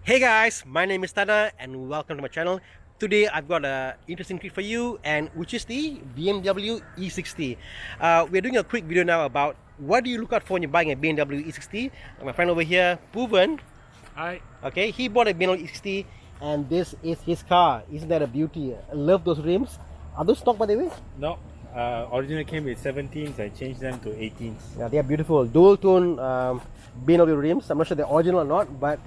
Hey guys, my name is Thana and welcome to my channel. Today I've got an interesting treat for you, and which is the BMW E60. We're doing a quick video now about what do you look out for when you're buying a BMW E60. My friend over here, Poovan. Hi. Okay, he bought a BMW E60 and this is his car. Isn't that a beauty? I love those rims. Are those stock, by the way? No, originally came with 17s. I changed them to 18s. Yeah, they are beautiful. Dual tone BMW rims. I'm not sure they're original or not, but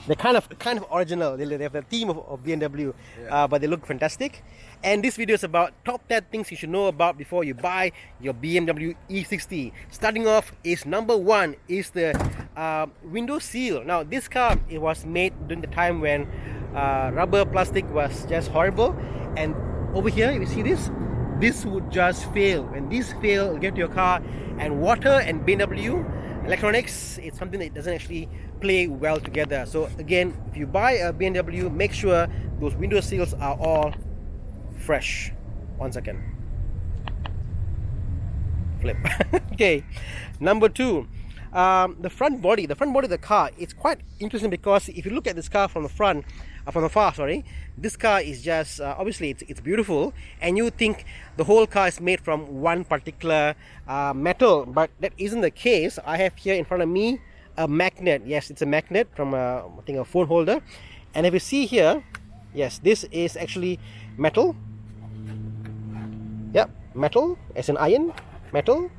they're kind of original. They have the theme of BMW, Yeah. but they look fantastic. And this video is about top 10 things you should know about before you buy your BMW E60. Starting off is number one is the window seal. Now this car, it was made during the time when rubber plastic was just horrible, and over here you see this would just fail. When this fail, get to your car, and water and BMW electronics, it's something that doesn't actually play well together. So again, if you buy a BMW, make sure those window seals are all fresh. 1 second. Flip. Okay, number two, the front body of the car. It's quite interesting because if you look at this car from the front, from the far, sorry, this car is just obviously it's beautiful, and you think the whole car is made from one particular metal, but that isn't the case. I have here in front of me a magnet. Yes, it's a magnet from I think a phone holder, and if you see here, yes, this is actually metal. Yep, metal as in iron, metal.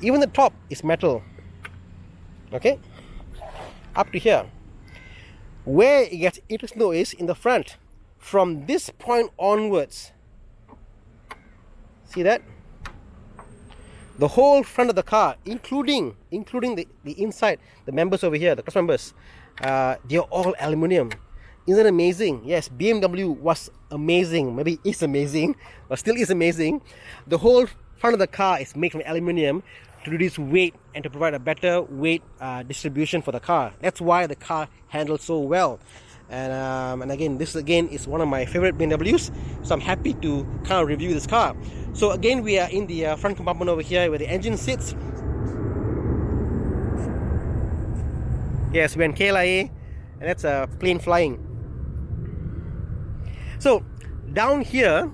Even the top is metal. Okay, up to here. Where it gets interesting though is in the front. From this point onwards, see that? The whole front of the car, including the inside, the members over here, the cast members, they're all aluminium. Isn't it amazing? Yes, BMW was amazing. Maybe it's amazing, but still is amazing. The whole front of the car is made from aluminium to reduce weight and to provide a better weight distribution for the car. That's why the car handles so well. And again, this again is one of my favorite BMWs, so I'm happy to kind of review this car. So again, we are in the front compartment over here where the engine sits. Yes, we're in KLIA, and that's a plane flying. So down here,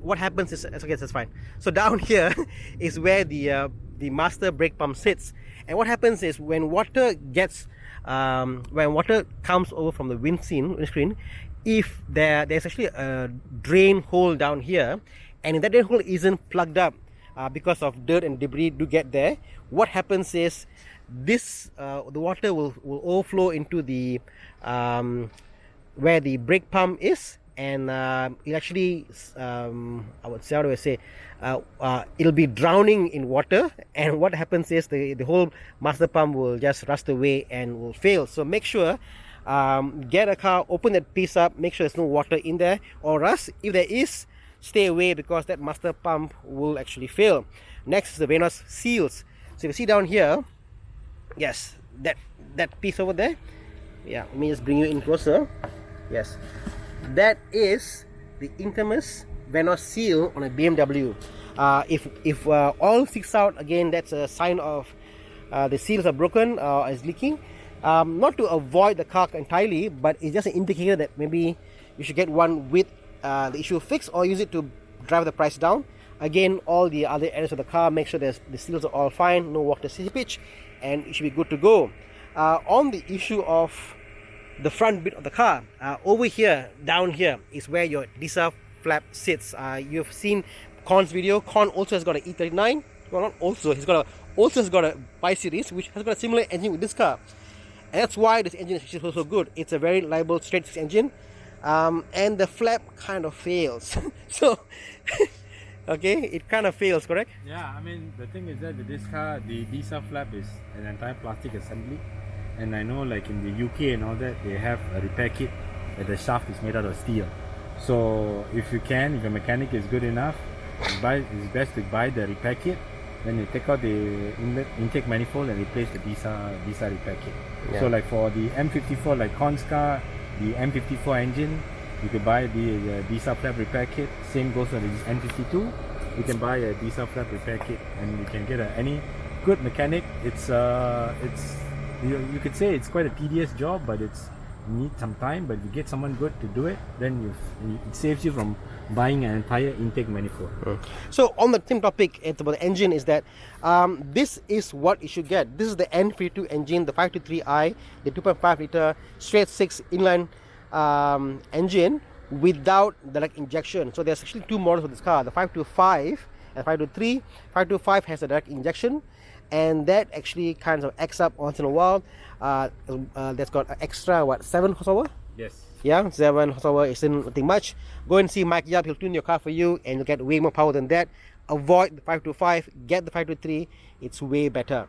what happens is, okay, that's fine. So down here is where the master brake pump sits, and what happens is when water comes over from the windscreen, if there's actually a drain hole down here, and if that drain hole isn't plugged up because of dirt and debris do get there, what happens is the water will overflow into the where the brake pump is, and it actually I would say, how do I say, it'll be drowning in water, and what happens is the whole master pump will just rust away and will fail. So make sure, get a car, open that piece up, make sure there's no water in there, or else if there is, stay away, because that master pump will actually fail. Next is the VANOS seals. So if you see down here, yes, that piece over there, yeah, let me just bring you in closer. Yes, that is the infamous VANOS seal on a BMW. If oil sticks out, again, that's a sign of the seals are broken or is leaking. Not to avoid the car entirely, but it's just an indicator that maybe you should get one with the issue fixed, or use it to drive the price down. Again, all the other areas of the car, make sure the seals are all fine, no water seepage, and it should be good to go. On the issue of the front bit of the car, over here, down here is where your DISA flap sits. You've seen Korn's video. Korn also has got an E39. Well, not also, he's got a 5 Series, which has got a similar engine with this car, and that's why this engine is so good. It's a very reliable straight 6 engine, and the flap kind of fails. So okay, it kind of fails, correct? Yeah, I mean, the thing is that with this car, the DISA flap is an entire plastic assembly, and I know like in the UK and all that, they have a repair kit that the shaft is made out of steel. So if your mechanic is good enough, it's best to buy the repair kit. Then you take out the intake manifold and replace the DISA repair kit. Yeah. So like for the M54, like Korn's car, the M54 engine, you could buy the DISA flap repair kit. Same goes for the N52. You can buy a DISA flap repair kit, and you can get any good mechanic. It's you could say it's quite a tedious job, but it's you need some time. But if you get someone good to do it, then it saves you from buying an entire intake manifold. So on the same topic, it's about the engine, is that this is what you should get. This is the N52 engine, the 523i, the 2.5 liter straight 6 inline engine without direct injection. So there's actually two models of this car, the 525 and 523. 525 has a direct injection, and that actually kind of acts up once in a while. That's got an extra 7 horsepower. Yes. Yeah, 7 horsepower isn't nothing much. Go and see Mike Yap, he'll tune your car for you and you'll get way more power than that. Avoid the 525, get the 523, it's way better.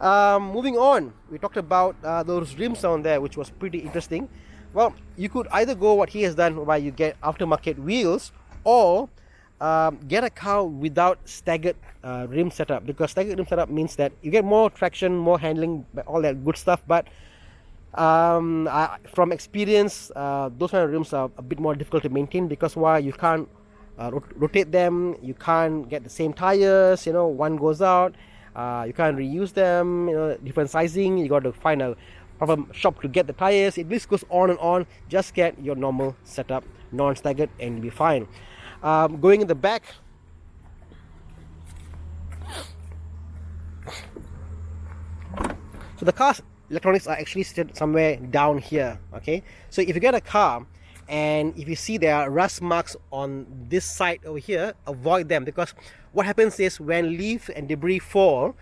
Moving on, we talked about those rims down there, which was pretty interesting. Well, you could either go what he has done, where you get aftermarket wheels, or get a car without staggered rim setup, because staggered rim setup means that you get more traction, more handling, all that good stuff. But from experience, those kind of rims are a bit more difficult to maintain, because why, you can't rotate them, you can't get the same tires, you know, one goes out, you can't reuse them, you know, different sizing, you got to find a proper shop to get the tires. It just goes on and on. Just get your normal setup, non-staggered, and you'll be fine. Going in the back, so the car's electronics are actually sit somewhere down here. Okay, so if you get a car and if you see there are rust marks on this side over here, avoid them, because what happens is when leaf and debris fall,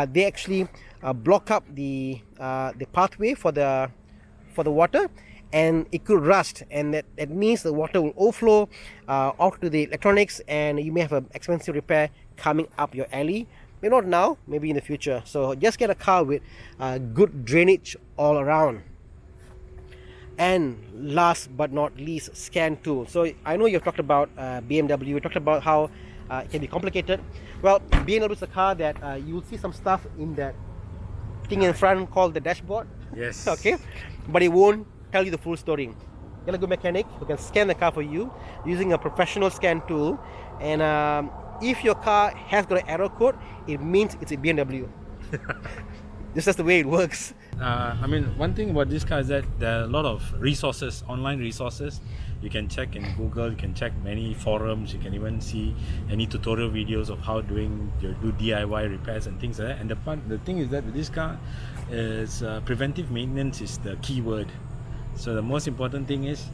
they actually block up the pathway for the water, and it could rust, and that means the water will overflow out to the electronics, and you may have an expensive repair coming up your alley. Maybe not now, maybe in the future. So just get a car with good drainage all around. And last but not least, scan tool. So I know you've talked about BMW, we talked about how it can be complicated. Well, BMW is a car that you'll see some stuff in that thing in front called the dashboard. Yes. Okay, but it won't tell you the full story. Get a good mechanic who can scan the car for you using a professional scan tool. And if your car has got an error code, it means it's a BMW. This is the way it works. I mean, one thing about this car is that there are a lot of resources, online resources. You can check in Google, you can check many forums, you can even see any tutorial videos of how do DIY repairs and things like that. And the thing is that with this car is preventive maintenance is the key word. So the most important thing is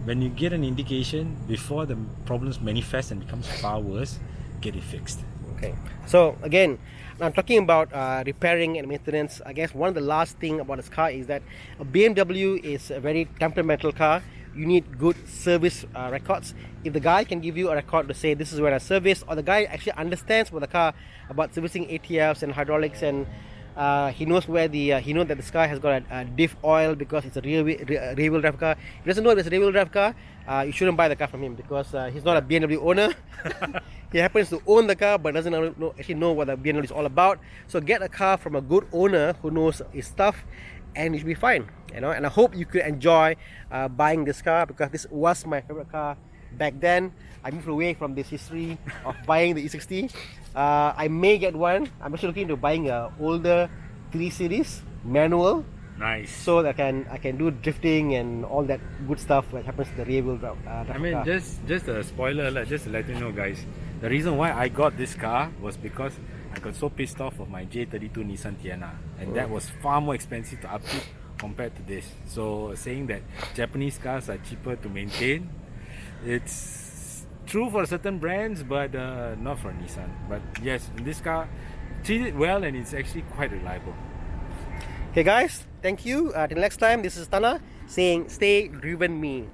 when you get an indication before the problems manifest and becomes far worse, get it fixed. Okay, so again, I'm talking about repairing and maintenance. I guess one of the last thing about this car is that a BMW is a very temperamental car. You need good service records. If the guy can give you a record to say this is where I service, or the guy actually understands about the car, about servicing ATFs and hydraulics, and he knows where he knows that this car has got a diff oil because it's a rear wheel drive car. If he doesn't know it's a rear wheel drive car, you shouldn't buy the car from him, because he's not a BMW owner. He happens to own the car but doesn't actually know what the BMW is all about. So get a car from a good owner who knows his stuff, and you should be fine, you know. And I hope you could enjoy buying this car, because this was my favorite car back then. I moved away from this history of buying the E60. I may get one. I'm actually looking into buying a older 3 Series manual. Nice. So that I can do drifting and all that good stuff that happens to the rear wheel drive. I mean, car. just a spoiler alert, just to let you know, guys. The reason why I got this car was because I got so pissed off of my J32 Nissan Thana, and that was far more expensive to upkeep compared to this. So saying that Japanese cars are cheaper to maintain, it's true for certain brands, but not for Nissan. But yes, this car treated well, and it's actually quite reliable. Okay guys, thank you. Till next time, this is Thana saying stay driven me.